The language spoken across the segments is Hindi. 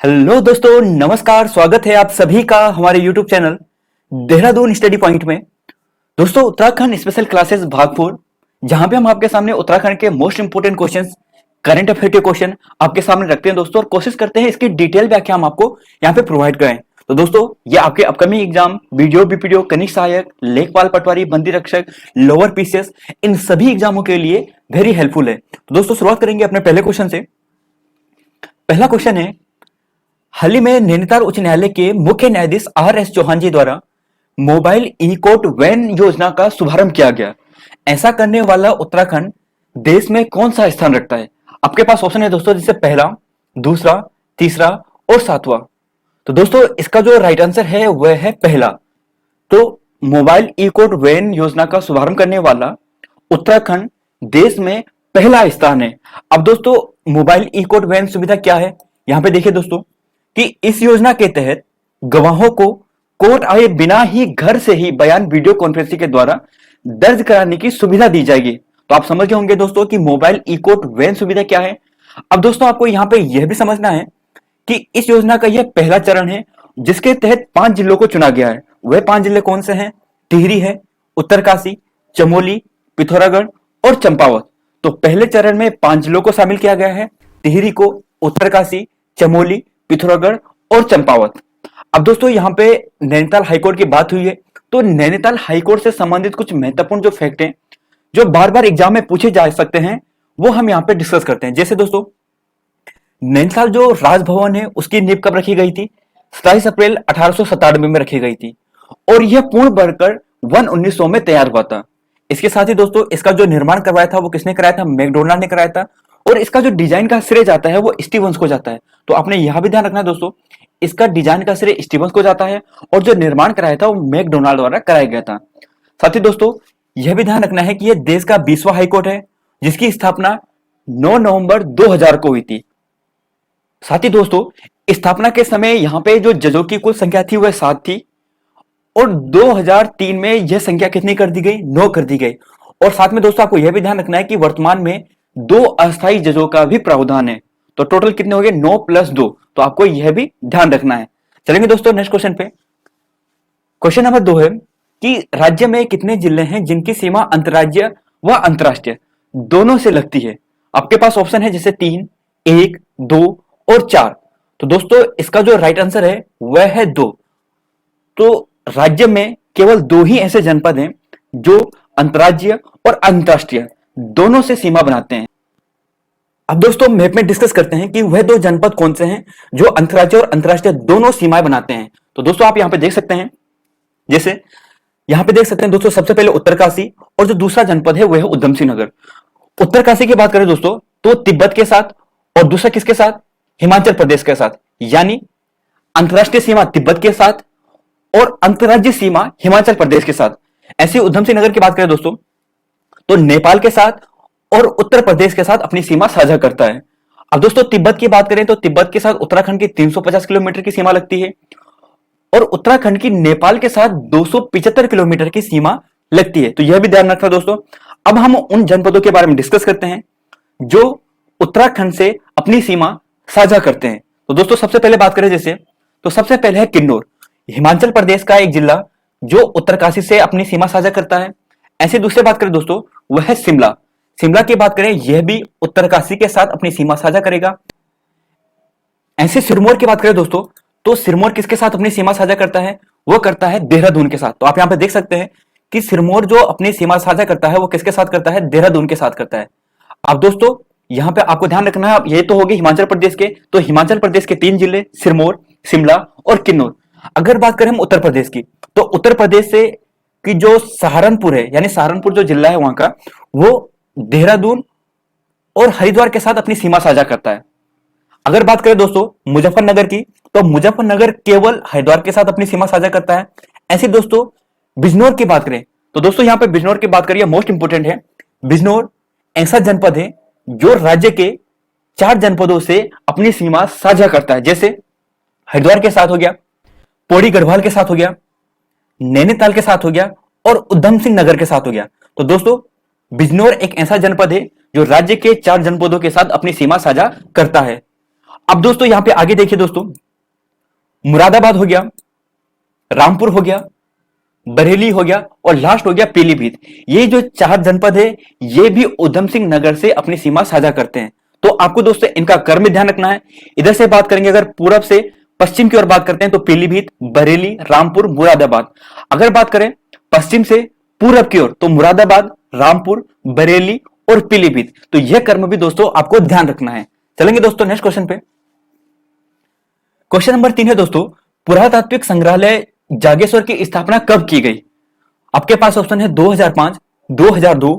हेलो दोस्तों, नमस्कार। स्वागत है आप सभी का हमारे YouTube channel Dehradun study point में। दोस्तों, उत्तराखंड स्पेशल क्लासेस भाग 4, जहां पे हम आपके सामने उत्तराखंड के most important questions, current affair के क्वेश्चन आपके सामने रखते हैं दोस्तों, और कोशिश करते हैं इसकी डिटेल व्याख्या हम आपको यहाँ पे प्रोवाइड करें। तो दोस्तों, ये आपके अपकमिंग एग्जाम वीडियो, बीपीडीओ, कनिष्ठ सहायक, लेखपाल पटवारी, बंदी रक्षक, लोअर पीसीएस, इन सभी एग्जामों के लिए वेरी हेल्पफुल है। तो दोस्तों, शुरुआत करेंगे अपने पहले क्वेश्चन से। पहला क्वेश्चन है, हाल ही में नैनीताल उच्च न्यायालय के मुख्य न्यायाधीश आर.एस. चौहान जी द्वारा मोबाइल ई कोर्ट वैन योजना का शुभारंभ किया गया। ऐसा करने वाला उत्तराखंड देश में कौन सा स्थान रखता है? आपके पास ऑप्शन है दोस्तों, जिससे पहला, दूसरा, तीसरा और सातवां। तो दोस्तों, इसका जो राइट आंसर है वह है पहला। तो मोबाइल ई कोर्ट वैन योजना का शुभारंभ करने वाला उत्तराखंड देश में पहला स्थान है। अब दोस्तों, मोबाइल ई कोर्ट वैन सुविधा क्या है? यहां पे देखिए दोस्तों कि इस योजना के तहत गवाहों को कोर्ट आए बिना ही घर से ही बयान वीडियो कॉन्फ्रेंसिंग के द्वारा दर्ज कराने की सुविधा दी जाएगी। तो आप समझ गए होंगे दोस्तों कि मोबाइल ई कोर्ट वैन सुविधा क्या है। अब दोस्तों, आपको यहां पे यह भी समझना है कि इस योजना का यह पहला चरण है, जिसके तहत 5 जिलों को चुना गया है। वह 5 जिले कौन से हैं? टिहरी है, उत्तरकाशी, चमोली, पिथौरागढ़ और चंपावत। तो पहले चरण में 5 जिलों को शामिल किया गया है, टिहरी को, उत्तरकाशी, चमोली, पिथौरागढ़ और चंपावत। अब दोस्तों, यहां पे नैनीताल हाईकोर्ट की बात हुई है, तो नैनीताल हाईकोर्ट से संबंधित कुछ महत्वपूर्ण जो फैक्ट हैं, जो बार बार एग्जाम में पूछे जा सकते हैं, वो हम यहां पे डिस्कस करते हैं। जैसे दोस्तों, नैनीताल जो राजभवन है उसकी नींव कब रखी गई थी? 27 अप्रैल 1897 में रखी गई थी, और यह पूर्ण बनकर 1900 में तैयार हुआ था। इसके साथ ही दोस्तों, इसका जो निर्माण करवाया था वो किसने कराया था? मैकडोनाल्ड ने कराया था। और इसका जो डिजाइन का श्रेय जाता है वो स्टीवंस को जाता है। तो आपने यह भी ध्यान रखना है दोस्तों, इसका डिजाइन का श्रेय स्टीवंस को जाता है, और जो निर्माण कराया था वो मैकडोनाल्ड द्वारा कराया गया था। साथ ही दोस्तों, यह भी ध्यान रखना है कि यह देश का 20वां हाईकोर्ट है, जिसकी स्थापना 9 नवंबर 2000 को हुई थी। साथ ही दोस्तों, स्थापना के समय यहां पे जो जजों की कुल संख्या थी वह 7 थी, और 2003 में यह संख्या कितनी कर दी गई? 9 कर दी गई। और साथ में दोस्तों, आपको यह भी ध्यान रखना है कि वर्तमान में 2 अस्थायी जजों का भी प्रावधान है। तो टोटल कितने हो गए? 9 + 2। तो आपको यह भी ध्यान रखना है। चलेंगे दोस्तों नेक्स्ट क्वेश्चन पे। क्वेश्चन नंबर 2 है कि राज्य में कितने जिले हैं जिनकी सीमा अंतरराज्यीय व अंतरराष्ट्रीय दोनों से लगती है? आपके पास ऑप्शन है जैसे 3, 1, 2 और 4। तो दोस्तों, इसका जो राइट आंसर है वह है 2। तो राज्य में केवल 2 ही ऐसे जनपद हैं जो अंतरराज्यीय और अंतरराष्ट्रीय दोनों से सीमा बनाते हैं। अब दोस्तों, मैप में डिस्कस करते हैं कि वह 2 जनपद कौन से हैं जो अंतरराज्यीय और अंतरराष्ट्रीय दोनों सीमाएं बनाते हैं। तो दोस्तों, आप यहां पे देख सकते हैं, जैसे यहां पे देख सकते हैं दोस्तों, सबसे पहले उत्तरकाशी, और जो दूसरा जनपद है वह है उधम सिंह नगर। उत्तरकाशी की बात करें दोस्तों, तो तिब्बत के साथ, और दूसरा किसके साथ? हिमाचल प्रदेश के साथ। यानी अंतरराष्ट्रीय सीमा तिब्बत के साथ और अंतरराज्यीय सीमा हिमाचल प्रदेश के साथ। ऐसे उधम सिंह नगर की बात करें दोस्तों, तो नेपाल के साथ और उत्तर प्रदेश के साथ अपनी सीमा साझा करता है। अब दोस्तों, तिब्बत की बात करें तो तिब्बत के साथ उत्तराखंड की 350 किलोमीटर की सीमा लगती है, और उत्तराखंड की नेपाल के साथ 275 किलोमीटर की सीमा लगती है। तो यह भी ध्यान रखना दोस्तों। अब हम उन जनपदों के बारे में डिस्कस करते हैं जो उत्तराखंड से अपनी सीमा साझा करते हैं। तो दोस्तों, सबसे पहले बात करें जैसे, तो सबसे पहले है किन्नौर, हिमाचल प्रदेश का एक जिला जो उत्तरकाशी से अपनी सीमा साझा करता है। ऐसे दूसरी बात करें दोस्तों, वह है शिमला। शिमला की बात करें, यह भी उत्तरकाशी के साथ अपनी सीमा साझा करेगा। ऐसे सिरमौर की बात करें दोस्तों, तो सिरमौर किसके साथ अपनी सीमा साझा करता है? वो करता है देहरादून के साथ। तो आप यहां पे देख सकते हैं कि सिरमौर जो अपनी सीमा साझा करता है वो किसके साथ करता है? देहरादून के साथ करता है। अब दोस्तों, यहां पे आपको ध्यान रखना है, ये तो हो गए हिमाचल प्रदेश के, तो हिमाचल प्रदेश के 3 जिले सिरमौर, शिमला और किन्नौर। अगर बात करें हम उत्तर प्रदेश की, तो उत्तर प्रदेश से की जो सहारनपुर है, यानी सहारनपुर जो जिला है वहां का, वो देहरादून और हरिद्वार के साथ अपनी सीमा साझा करता है। अगर बात करें दोस्तों मुजफ्फरनगर की, तो मुजफ्फरनगर केवल हरिद्वार के साथ अपनी सीमा साझा करता है। ऐसे दोस्तों, बिजनौर की बात करें, तो दोस्तों यहां पे बिजनौर की बात करिए, मोस्ट इंपोर्टेंट है। बिजनौर ऐसा जनपद है जो राज्य के 4 जनपदों से अपनी सीमा साझा करता है। जैसे हरिद्वार के साथ हो गया, पौड़ी गढ़वाल के साथ हो गया, नैनीताल के साथ हो गया, और उधम सिंह नगर के साथ हो गया। तो दोस्तों, बिजनौर एक ऐसा जनपद है जो राज्य के 4 जनपदों के साथ अपनी सीमा साझा करता है। अब दोस्तों यहां पे आगे देखिए दोस्तों, मुरादाबाद हो गया, रामपुर हो गया, बरेली हो गया और लास्ट हो गया पीलीभीत। ये जो 4 जनपद है ये भी उधम सिंह नगर से अपनी सीमा साझा करते हैं। तो आपको दोस्तों इनका क्रम में ध्यान रखना है। इधर से बात करेंगे, अगर पूरब से पश्चिम की ओर बात करते हैं तो पीलीभीत, बरेली, रामपुर, मुरादाबाद। अगर बात करें पश्चिम से पूरब की ओर तो मुरादाबाद, रामपुर, बरेली और पीलीभीत। तो यह क्रम भी दोस्तों आपको ध्यान रखना है। चलेंगे दोस्तों नेक्स्ट क्वेश्चन पे। क्वेश्चन नंबर 3 है दोस्तों, पुरातात्विक संग्रहालय जागेश्वर की स्थापना कब की गई? आपके पास ऑप्शन है 2005, 2002,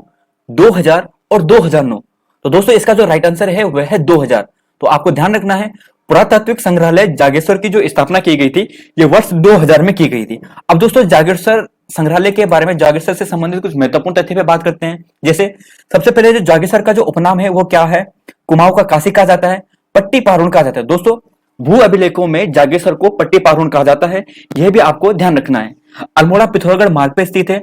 2000 और 2009। तो दोस्तों इसका जो राइट आंसर है वह है 2000। तो आपको ध्यान रखना है, पुरातात्विक संग्रहालय जागेश्वर की जो स्थापना की गई थी ये वर्ष 2000 में की गई थी। अब दोस्तों जागेश्वर संग्रहालय के बारे में, जागेश्वर से संबंधित कुछ महत्वपूर्ण तथ्य पे बात करते हैं। जैसे सबसे पहले जो जागेश्वर का जो उपनाम है वो क्या है? कुमाऊं का काशी कहा जाता है, पट्टी पारून कहा जाता है। दोस्तों भू अभिलेखों में जागेश्वर को पट्टी पारून कहा जाता है, यह भी आपको ध्यान रखना है। अल्मोड़ा पिथौरागढ़ मार्ग पे स्थित है।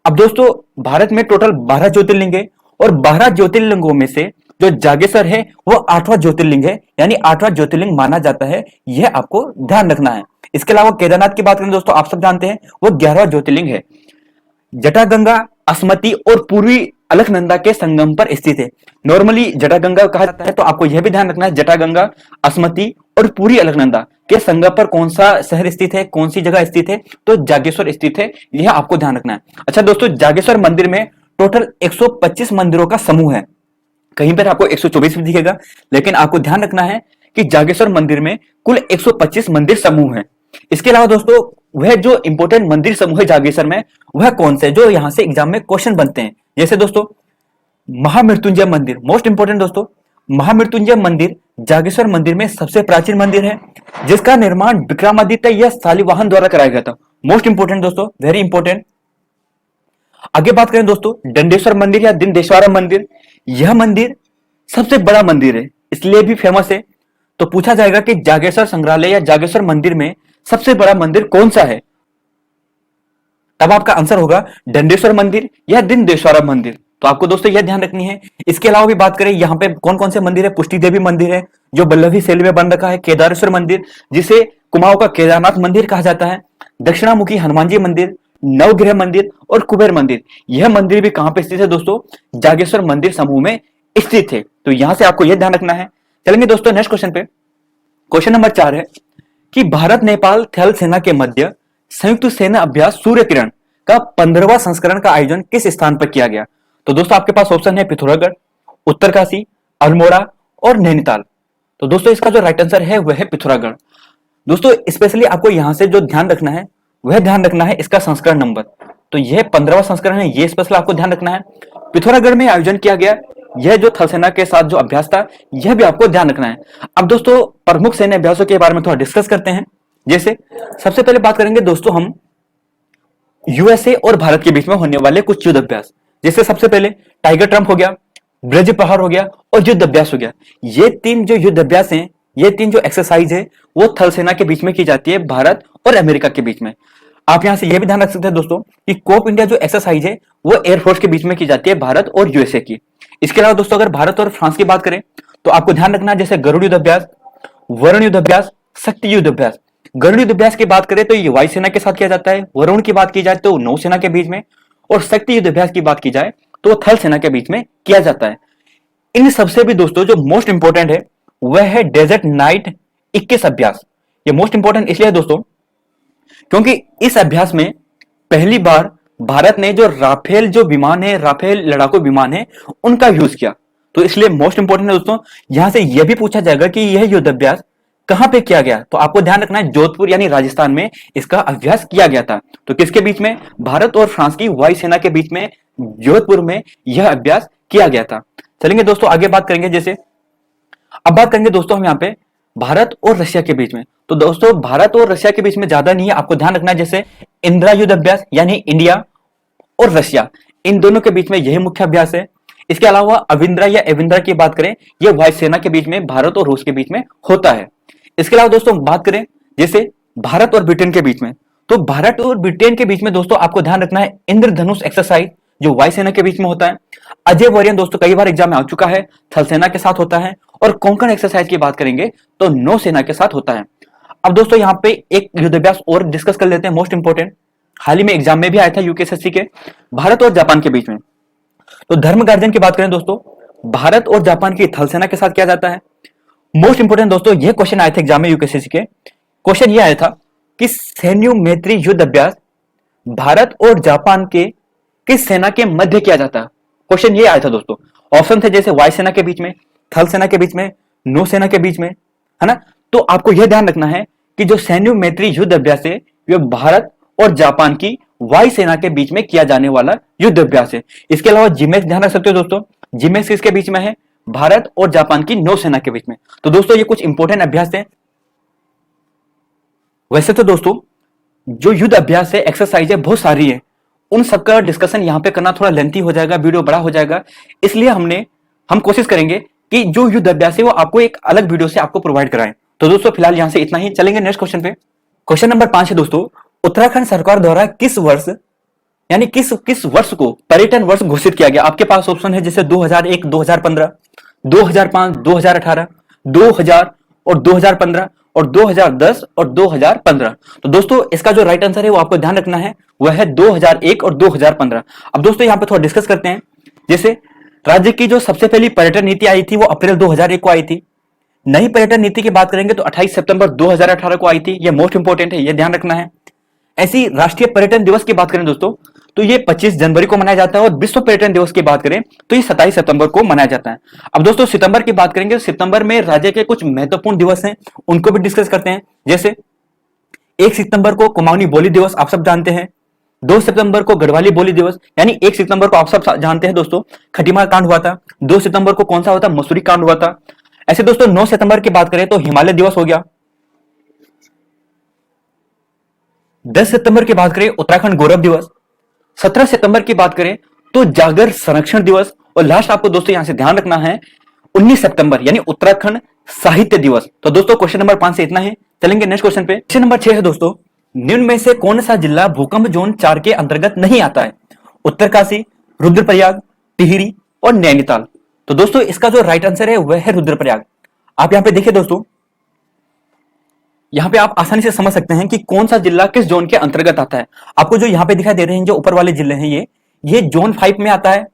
अब दोस्तों भारत में टोटल 12 ज्योतिर्लिंग है और 12 ज्योतिर्लिंगों में से जो जागेश्वर है वो 8वां ज्योतिर्लिंग है, यानी 8वां ज्योतिर्लिंग माना जाता है, यह आपको ध्यान रखना है। इसके अलावा केदारनाथ की बात करें दोस्तों, आप सब जानते हैं वो 11वां ज्योतिर्लिंग है। जटागंगा, अस्मति और पूर्वी अलकनंदा के संगम पर स्थित है। नॉर्मली जटागंगा कहा जाता है, तो आपको यह भी ध्यान रखना है जटागंगा, अस्मति और पूरी अलकनंदा के संगम पर कौन सा शहर स्थित है, कौन सी जगह स्थित है? तो जागेश्वर स्थित है, यह आपको ध्यान रखना है। अच्छा दोस्तों, जागेश्वर मंदिर में टोटल 125 मंदिरों का समूह है। कहीं पर आपको 124 भी दिखेगा, लेकिन आपको ध्यान रखना है कि जागेश्वर मंदिर में कुल 125 मंदिर समूह है। इसके अलावा दोस्तों वह जो इंपॉर्टेंट मंदिर समूह है जागेश्वर में वह कौन से, जो यहां से एग्जाम में क्वेश्चन बनते हैं। जैसे दोस्तों महामृत्युंजय मंदिर, मोस्ट इंपोर्टेंट दोस्तों, महामृत्युंजय मंदिर जागेश्वर मंदिर में सबसे प्राचीन मंदिर है, जिसका निर्माण विक्रमादित्य या शालिवाहन द्वारा कराया गया था। मोस्ट इंपोर्टेंट दोस्तों, वेरी इंपोर्टेंट। आगे बात करें दोस्तों दंडेश्वर मंदिर या दिनदेश्वरा मंदिर, यह मंदिर सबसे बड़ा मंदिर है, इसलिए भी फेमस है। तो पूछा जाएगा कि जागेश्वर संग्रहालय या जागेश्वर मंदिर में सबसे बड़ा मंदिर कौन सा है, तब आपका आंसर होगा दंडेश्वर मंदिर या दिनदेश्वरा मंदिर। तो आपको दोस्तों यह ध्यान रखनी है। इसके अलावा भी बात करें यहाँ पे कौन कौन से मंदिर है, पुष्टि देवी मंदिर है जो बल्लभी शैली में बन रखा है, केदारेश्वर मंदिर जिसे कुमाऊं का केदारनाथ मंदिर कहा जाता है, दक्षिणामुखी हनुमान जी मंदिर, नवग्रह मंदिर और कुबेर मंदिर। यह मंदिर भी कहां पे स्थित है दोस्तों? जागेश्वर मंदिर समूह में स्थित है। तो यहां से आपको यह ध्यान रखना है। चलेंगे दोस्तों नेक्स्ट क्वेश्चन पे। क्वेश्चन नंबर 4 है कि भारत नेपाल थल सेना के मध्य संयुक्त सेना अभ्यास सूर्य किरण का 15वां संस्करण का आयोजन किस स्थान पर किया गया? तो दोस्तों आपके पास ऑप्शन है पिथौरागढ़, उत्तरकाशी, अल्मोड़ा और नैनीताल। तो दोस्तों इसका जो राइट आंसर है वह है पिथौरागढ़। दोस्तों स्पेशली आपको यहां से जो ध्यान रखना है वह ध्यान रखना है इसका संस्करण नंबर। तो यह 15वां संस्करण है, यह स्पेशल आपको ध्यान रखना है। पिथौरागढ़ में आयोजन किया गया यह जो थल सेना के साथ जो अभ्यास था यह भी आपको ध्यान रखना है। अब दोस्तों प्रमुख सैन्य अभ्यासों के बारे में थोड़ा डिस्कस करते हैं। जैसे सबसे पहले बात करेंगे दोस्तों हम यूएसए और भारत के बीच में होने वाले कुछ युद्ध अभ्यास। जैसे सबसे पहले टाइगर ट्रम्प हो गया, ब्रज प्रहार हो गया और युद्ध अभ्यास हो गया। ये 3 जो युद्ध अभ्यास हैं, ये 3 जो एक्सरसाइज है वो थल सेना के बीच में की जाती है, भारत और अमेरिका के बीच में। आप यहां से यह भी ध्यान रख सकते हैं दोस्तों कि कोप इंडिया जो एक्सरसाइज है वो एयरफोर्स के बीच में की जाती है, भारत और यूएसए की। इसके अलावा दोस्तों अगर भारत और फ्रांस की बात करें तो आपको ध्यान रखना है जैसे गरुड़ युद्ध अभ्यास, वरुण युद्ध अभ्यास, शक्ति युद्ध अभ्यास। गरुड़ युद्ध अभ्यास की बात करें तो ये वायुसेना के साथ किया जाता है, वरुण की बात की जाए तो नौसेना के बीच में, और शक्ति युद्ध अभ्यास की बात की जाए तो थल सेना के बीच में किया जाता है। इन सबसे भी दोस्तों जो मोस्ट इंपोर्टेंट है वह है डेजर्ट नाइट 21 अभ्यास। ये मोस्ट इंपोर्टेंट इसलिए है दोस्तों क्योंकि इस अभ्यास में पहली बार भारत ने जो राफेल जो विमान है, राफेल लड़ाकू विमान है, उनका यूज किया। तो इसलिए मोस्ट इंपोर्टेंट है दोस्तों। यहां से यह भी पूछा जाएगा कि यह युद्ध अभ्यास कहां पे किया गया, तो आपको ध्यान रखना है जोधपुर यानी राजस्थान में इसका अभ्यास किया गया था। तो किसके बीच में? भारत और फ्रांस की वायुसेना के बीच में जोधपुर में यह अभ्यास किया गया था। चलेंगे दोस्तों आगे बात करेंगे। जैसे अब बात करेंगे दोस्तों हम यहाँ पे भारत और रशिया के बीच में। तो दोस्तों भारत और रशिया के बीच में ज्यादा नहीं है, आपको ध्यान रखना है जैसे इंदिरा युद्ध अभ्यास यानी इंडिया और रशिया, इन दोनों के बीच में यही मुख्य अभ्यास है। इसके अलावा अविंद्रा या एविंद्रा की बात करें, यह वायुसेना के बीच में भारत और रूस के बीच में होता है। इसके अलावा दोस्तों बात करें जैसे भारत और ब्रिटेन के बीच में, तो भारत और ब्रिटेन के बीच में दोस्तों आपको ध्यान रखना है इंद्रधनुष एक्सरसाइज जो वायुसेना के बीच में होता है। अजय वॉरियन दोस्तों कई बार एग्जाम में आ चुका है, थल सेना के साथ होता है। और कोंकण एक्सरसाइज की बात करेंगे तो नौसेना के साथ होता है। अब दोस्तों यहाँ पे एक युद्धाभ्यास और डिस्कस कर लेते हैं, मोस्ट इंपोर्टेंट, हाल ही में एग्जाम में भी आया था यूकेएसएससी के, भारत और जापान के बीच में। तो धर्म गार्जन की बात करें दोस्तों, भारत और जापान की थल सेना के साथ किया जाता है। मोस्ट इंपोर्टेंट दोस्तों, ये क्वेश्चन आए थे एग्जाम में यूकेएसएससी के। क्वेश्चन ये आया था कि सैन्य मैत्री युद्ध अभ्यास भारत और जापान के किस सेना के मध्य किया जाता है। क्वेश्चन ये आया था दोस्तों। ऑप्शन थे जैसे वायुसेना के बीच में, थल सेना के बीच में, नौसेना के बीच में, है ना। तो आपको यह ध्यान रखना है कि जो सैन्य मैत्री युद्ध अभ्यास है यह भारत और जापान की वायुसेना के बीच में किया जाने वाला युद्ध अभ्यास है। इसके अलावा जिमेक्स ध्यान रख सकते हो दोस्तों, जिमेक्स किसके बीच में है, भारत और जापान की नौसेना के बीच में। तो दोस्तों ये कुछ इंपॉर्टेंट अभ्यास है। वैसे तो दोस्तों जो युद्ध अभ्यास है, एक्सरसाइज है, बहुत सारी है, उन सबका डिस्कशन यहां पे करना थोड़ा लेंथी हो जाएगा, वीडियो बड़ा हो जाएगा। इसलिए हम कोशिश करेंगे कि जो युद्ध अभ्यास है वो आपको एक अलग वीडियो से आपको प्रोवाइड कराएं। तो दोस्तों फिलहाल यहां से इतना ही, चलेंगे नेक्स्ट क्वेश्चन पे। क्वेश्चन नंबर 5 है दोस्तों, उत्तराखंड सरकार द्वारा किस वर्ष यानी किस वर्ष को पर्यटन वर्ष घोषित किया गया। आपके पास ऑप्शन है जैसे 2001, 2015, 2005, 2018, 2000 और 2015 और 2010 और 2015। तो दोस्तों इसका जो राइट आंसर है वो आपको ध्यान रखना है, वह है 2001 और 2015। अब दोस्तों यहाँ पे थोड़ा डिस्कस करते हैं। जैसे राज्य की जो सबसे पहली पर्यटन नीति आई थी वो अप्रैल 2001 को आई थी। नई पर्यटन नीति की बात करेंगे तो 28 सितंबर 2018 को आई थी। ये मोस्ट इंपोर्टेंट है, ये ध्यान रखना है। ऐसी राष्ट्रीय पर्यटन दिवस की बात करें दोस्तों तो ये 25 जनवरी को मनाया जाता है, और विश्व पर्यटन दिवस की बात करें तो ये 27 सितंबर को मनाया जाता है। अब दोस्तों सितंबर की बात करेंगे तो सितंबर में राज्य के कुछ महत्वपूर्ण दिवस हैं, उनको भी डिस्कस करते हैं। जैसे 1 सितंबर को कुमाऊनी बोली दिवस, आप सब जानते हैं। 2 सितंबर को गढ़वाली बोली दिवस, यानी 1 सितंबर को आप सब जानते हैं दोस्तों खटीमा कांड हुआ था। 2 सितंबर को कौन सा हुआ था, मसूरी कांड हुआ था। ऐसे दोस्तों 9 सितंबर की बात करें तो हिमालय दिवस हो गया। 10 सितंबर की बात करें उत्तराखंड गौरव दिवस। 17 सितंबर की बात करें तो जागर संरक्षण दिवस। और लास्ट आपको दोस्तों यहां से ध्यान रखना है 19 सितंबर यानी उत्तराखंड साहित्य दिवस। तो दोस्तों क्वेश्चन नंबर 5 से इतना है, चलेंगे नेक्स्ट क्वेश्चन पे। क्वेश्चन नंबर 6 है दोस्तों, निम्न में से कौन सा जिला भूकंप जोन 4 के अंतर्गत नहीं आता है। उत्तरकाशी, रुद्रप्रयाग, टिहरी और नैनीताल। तो दोस्तों इसका जो राइट आंसर है वह है रुद्रप्रयाग। आप यहां पे देखिए दोस्तों, यहां पे आप आसानी से समझ सकते हैं कि कौन सा जिला किस जोन के अंतर्गत आता है। आपको जो यहां पे दिखाई दे रहे हैं, जो ऊपर वाले जिले हैं ये जोन 5 में आता है,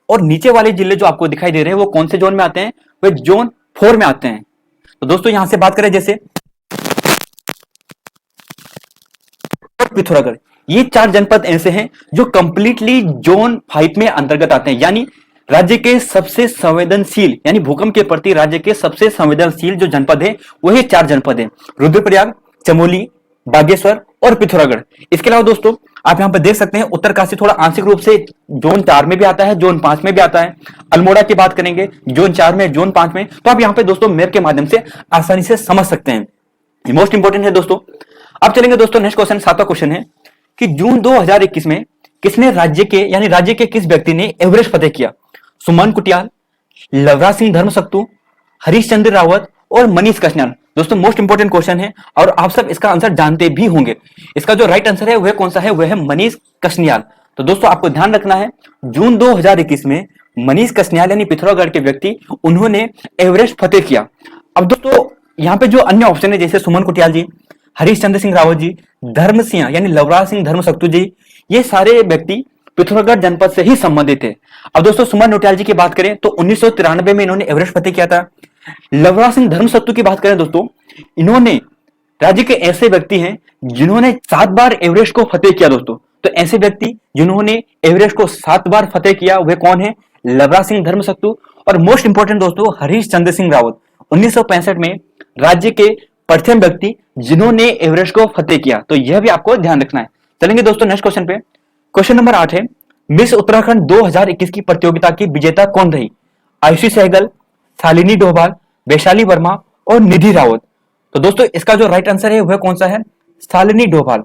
और नीचे वाले जिले जो आपको दिखाई दे रहे हैं वो कौन से जोन में आते हैं, वे जोन 4 में आते हैं। तो दोस्तों यहां से बात करें जैसे पिथौरागढ़, ये 4 जनपद ऐसे हैं जो कंप्लीटली जोन 5 में अंतर्गत आते हैं, यानी राज्य के सबसे संवेदनशील, यानी भूकंप के प्रति राज्य के सबसे संवेदनशील जो जनपद है वही 4 जनपद है, रुद्रप्रयाग, चमोली, बागेश्वर और पिथौरागढ़। इसके अलावा दोस्तों आप यहां पर देख सकते हैं उत्तरकाशी थोड़ा आंशिक रूप से जोन 4 में भी आता है, जोन 5 में भी आता है। अल्मोड़ा की बात करेंगे जोन 4 में, जोन 5 में। तो आप यहां पे दोस्तों मैप के माध्यम से आसानी से समझ सकते हैं। मोस्ट इंपोर्टेंट है दोस्तों। अब चलेंगे दोस्तों नेक्स्ट क्वेश्चन, 7वां क्वेश्चन है कि जून 2021 में किसने राज्य के किस व्यक्ति ने एवरेस्ट फतेह किया। सुमन कुटियाल, लवराज सिंह धर्मसक्तू, हरीश चंद्र रावत और मनीष कश्यप। दोस्तों मोस्ट इंपोर्टेंट क्वेश्चन है और आप सब इसका आंसर जानते भी होंगे। इसका जो राइट आंसर है वह कौन सा है, वह है मनीष कश्यप। तो दोस्तों आपको ध्यान रखना है जून 2021 में मनीष कश्यप यानी पिथौरागढ़ के व्यक्ति उन्होंने एवरेस्ट फतेह किया। अब दोस्तों यहाँ पे जो अन्य ऑप्शन है जैसे सुमन कुटियाल जी, हरीश चंद्र सिंह रावत जी, धर्म सिंह यानी लवराज सिंह धर्मसक्तू जी, ये सारे व्यक्ति पिथौरागढ़ जनपद से ही संबंधित थे। अब दोस्तों सुमन नौटियाल जी की बात करें तो 1993 में इन्होंने एवरेस्ट फतेह किया था। लवराज सिंह धर्मसक्तू की बात करें दोस्तों, इन्होंने राज्य के ऐसे व्यक्ति हैं जिन्होंने 7 बार एवरेस्ट को फतेह किया दोस्तों। तो ऐसे व्यक्ति जिन्होंने एवरेस्ट को 7 बार फतेह किया वे कौन है, लवराज सिंह धर्मसक्तू। और मोस्ट इंपोर्टेंट दोस्तों हरीश चंद्र सिंह रावत 1965 में राज्य के प्रथम व्यक्ति जिन्होंने एवरेस्ट को फतेह किया। तो यह भी आपको ध्यान रखना है। चलेंगे दोस्तों नेक्स्ट क्वेश्चन पे। क्वेश्चन नंबर 8 है मिस उत्तराखंड 2021 की प्रतियोगिता की विजेता कौन रही। आयुषी सहगल, शालिनी डोभाल, वैशाली वर्मा और निधि रावत। तो दोस्तों इसका जो राइट आंसर है वह कौन सा है, शालिनी डोभाल।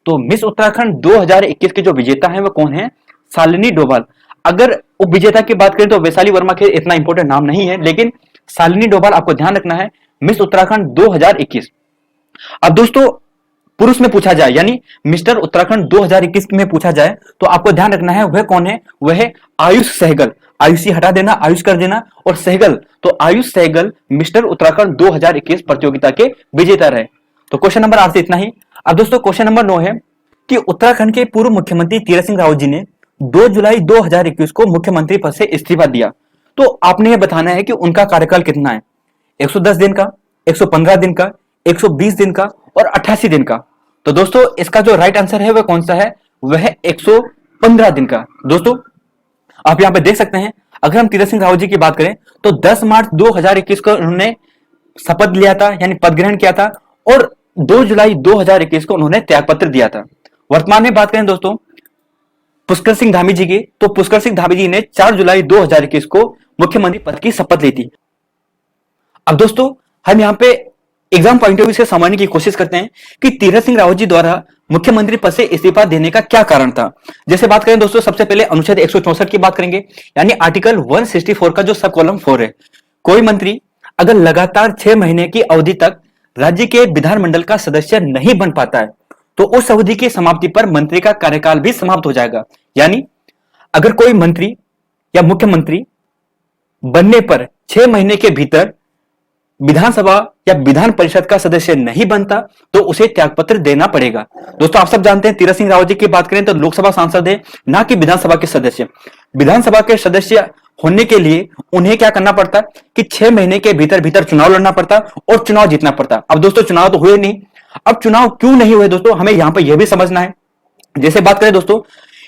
तो मिस उत्तराखंड 2021 के जो विजेता है वह कौन है, शालिनी डोभाल। अगर उप विजेता की बात करें तो वैशाली वर्मा के इतना इंपॉर्टेंट नाम नहीं है, लेकिन शालिनी डोभाल आपको ध्यान रखना है मिस उत्तराखंड 2021। अब दोस्तों पुरुष में पूछा जाए यानी मिस्टर उत्तराखंड 2021 में पूछा जाए तो आपको ध्यान रखना है वह कौन है, वह है आयुष सहगल। आयुषी हटा देना, आयुष कर देना, और सहगल तो आयुष सहगल मिस्टर उत्तराखंड 2021 प्रतियोगिता के विजेता रहे। तो क्वेश्चन नंबर 8 से इतना ही। अब दोस्तों क्वेश्चन नंबर 9 है कि उत्तराखंड के पूर्व मुख्यमंत्री तीरथ सिंह रावत जी ने 2 जुलाई 2021 को मुख्यमंत्री पद से इस्तीफा दिया। तो आपने यह बताना है कि उनका कार्यकाल कितना है, 110 दिन का, 115 दिन का, 120 दिन का और 88 दिन का। तो दोस्तों इसका जो राइट आंसर है वह कौन सा है, वह है 115 दिन का। दोस्तों आप यहां पे देख सकते हैं, अगर हम तीरथ सिंह रावत जी की बात करें तो 10 मार्च 2021 को उन्होंने शपथ लिया था, यानी पद ग्रहण किया था, और 2 जुलाई 2021 को उन्होंने त्यागपत्र दिया था। वर्तमान में बात करें दोस्तों पुष्कर सिंह धामी जी की, तो पुष्कर सिंह धामी जी ने 4 जुलाई 2021 को मुख्यमंत्री पद की शपथ ली थी। अब दोस्तों हम यहां पे एग्जाम पॉइंट ऑफ व्यू से समझने की कोशिश करते हैं कि तीरथ सिंह रावत जी द्वारा मुख्यमंत्री पद से इस्तीफा देने का क्या कारण था। जैसे बात करें दोस्तों, सबसे पहले अनुच्छेद 164 की बात करेंगे, यानी आर्टिकल 164 का जो सब कॉलम 4 है, कोई मंत्री अगर लगातार 6 महीने की अवधि तक राज्य के विधानमंडल का सदस्य नहीं बन पाता है तो उस अवधि की समाप्ति पर मंत्री का कार्यकाल भी समाप्त हो जाएगा। यानी अगर कोई मंत्री या मुख्यमंत्री बनने पर 6 महीने के भीतर विधानसभा या विधान परिषद का सदस्य नहीं बनता तो उसे त्यागपत्र देना पड़ेगा। दोस्तों आप सब जानते हैं तीरथ सिंह रावत जी की बात करें तो लोकसभा सांसद है, ना कि विधानसभा के सदस्य। विधानसभा के सदस्य होने के लिए उन्हें क्या करना पड़ता कि 6 महीने के भीतर भीतर चुनाव लड़ना पड़ता और चुनाव जीतना पड़ता। अब दोस्तों चुनाव तो हुए नहीं। अब चुनाव क्यों नहीं हुए दोस्तों, हमें यहां पर यह भी समझना है। जैसे बात करें दोस्तों,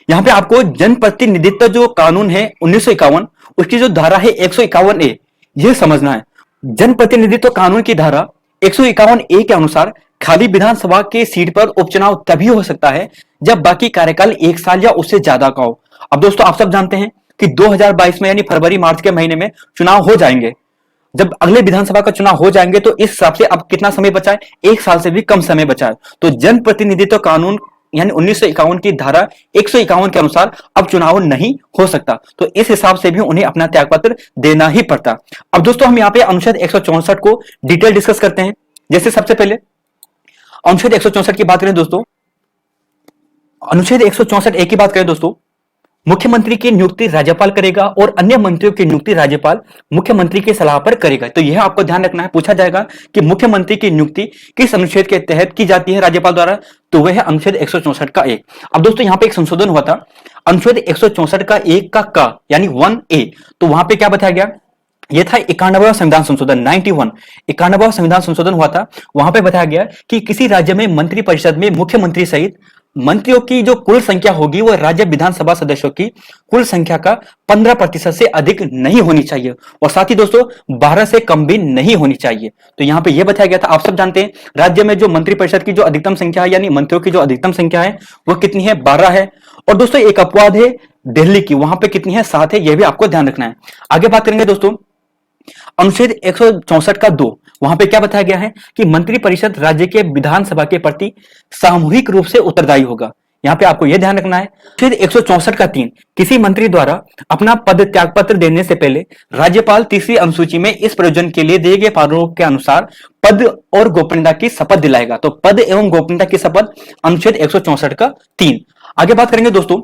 यहां पे आपको जनप्रतिनिधित्व जो कानून है 1951, उसकी जो धारा है 151A, यह समझना है। जनप्रतिनिधित्व कानून की धारा 151A के अनुसार खाली विधानसभा के सीट पर उपचुनाव तभी हो सकता है जब बाकी कार्यकाल 1 साल या उससे ज्यादा का हो। अब दोस्तों आप सब जानते हैं कि 2022 में यानी फरवरी मार्च के महीने में चुनाव हो जाएंगे। जब अगले विधानसभा का चुनाव हो जाएंगे तो इस हिसाब से अब कितना समय बचा है, 1 साल से भी कम समय बचा है। तो जनप्रतिनिधित्व कानून यानी 1951 की धारा 151 के अनुसार अब चुनाव नहीं हो सकता, तो इस हिसाब से भी उन्हें अपना त्यागपत्र देना ही पड़ता। अब दोस्तों हम यहाँ पे अनुच्छेद 164 को डिटेल डिस्कस करते हैं। जैसे सबसे पहले अनुच्छेद 164 की बात करें दोस्तों, अनुच्छेद 164A की बात करें दोस्तों, मुख्यमंत्री की नियुक्ति राज्यपाल करेगा और अन्य मंत्रियों की नियुक्ति राज्यपाल मुख्यमंत्री की सलाह पर करेगा। तो यह आपको ध्यान रखना है, पूछा जाएगा कि मुख्यमंत्री की नियुक्ति किस अनुच्छेद के तहत की जाती है राज्यपाल द्वारा, तो वह है अनुच्छेद 164 का 1। अब दोस्तों यहाँ पे एक संशोधन हुआ था, अनुच्छेद 164 का 1 का यानी 1A, तो वहां पे क्या बताया गया, यह था 91वां संविधान संशोधन 91, 91वां संविधान संशोधन हुआ था। वहां पे बताया गया कि किसी राज्य में मंत्री परिषद में मुख्यमंत्री सहित मंत्रियों की जो कुल संख्या होगी वह राज्य विधानसभा सदस्यों की कुल संख्या का 15% से अधिक नहीं होनी चाहिए, और साथ ही दोस्तों 12 से कम भी नहीं होनी चाहिए। तो यहाँ पे यह बताया गया था। आप सब जानते हैं राज्य में जो मंत्री परिषद की जो अधिकतम संख्या है यानी मंत्रियों की जो अधिकतम संख्या है वह कितनी है, 12 है। और दोस्तों एक अपवाद है दिल्ली की, वहां पे कितनी है, 7 है, यह भी आपको ध्यान रखना है। आगे बात करेंगे दोस्तों अनुच्छेद 164 का 2, वहां पे क्या बताया गया है कि मंत्री परिषद राज्य के विधानसभा के प्रति सामूहिक रूप से उत्तरदायी होगा। यहां पे आपको यह ध्यान रखना है। अनुच्छेद 164 का 3, किसी मंत्री द्वारा अपना पद त्यागपत्र देने से पहले राज्यपाल तीसरी अनुसूची में इस प्रयोजन के लिए दिए गए प्रारूप के अनुसार पद और गोपनीयता की शपथ दिलाएगा। तो पद एवं गोपनीयता की शपथ अनुच्छेद 164 का 3। आगे बात करेंगे दोस्तों,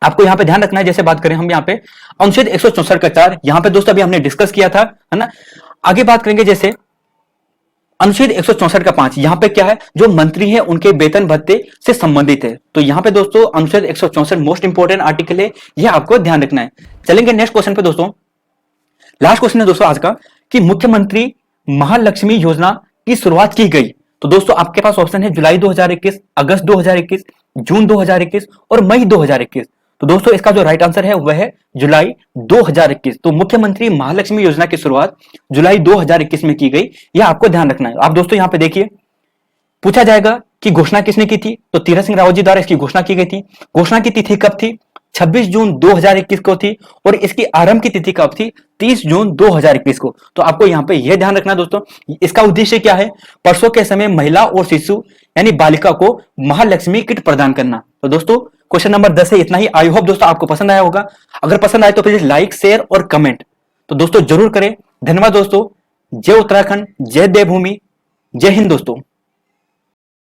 आपको यहां पे ध्यान रखना है। जैसे बात करें हम यहां पे अनुच्छेद 164 का 4, यहां पे दोस्तों अभी हमने डिस्कस किया था, है ना। आगे बात करेंगे जैसे अनुच्छेद 164 का 5, यहां पे क्या है, जो मंत्री हैं उनके वेतन भत्ते से संबंधित है। तो यहां पे दोस्तों अनुच्छेद 164 मोस्ट इंपोर्टेंट आर्टिकल है, यह आपको ध्यान रखना है। चलेंगे नेक्स्ट क्वेश्चन पे दोस्तों। लास्ट क्वेश्चन है दोस्तों आज का कि मुख्यमंत्री महालक्ष्मी योजना की शुरुआत की गई। तो दोस्तों आपके पास ऑप्शन है जुलाई 2021, अगस्त 2021, जून 2021 और मई 2021। तो दोस्तों इसका जो राइट आंसर है वह है जुलाई 2021। तो मुख्यमंत्री महालक्ष्मी योजना की शुरुआत जुलाई 2021 में की गई, यह आपको ध्यान रखना है। आप दोस्तों यहां पे देखिए, पूछा जाएगा कि घोषणा किसने की थी, तो तीरथ सिंह रावत जी द्वारा इसकी घोषणा की गई थी। घोषणा की तिथि कब थी, 26 जून 2021 को थी, और इसकी आरंभ की तिथि कब थी, 30 जून 2021 को। तो आपको यहां पे यह ध्यान रखना दोस्तों, इसका उद्देश्य क्या है, परसों के समय महिला और शिशु यानी बालिका को महालक्ष्मी किट प्रदान करना। तो दोस्तों क्वेश्चन नंबर 10 है इतना ही। आई होप दोस्तों आपको पसंद आया होगा। अगर पसंद आए तो प्लीज लाइक, शेयर और कमेंट तो दोस्तों जरूर करें। धन्यवाद दोस्तों। जय उत्तराखंड, जय देवभूमि, जय हिंद दोस्तों।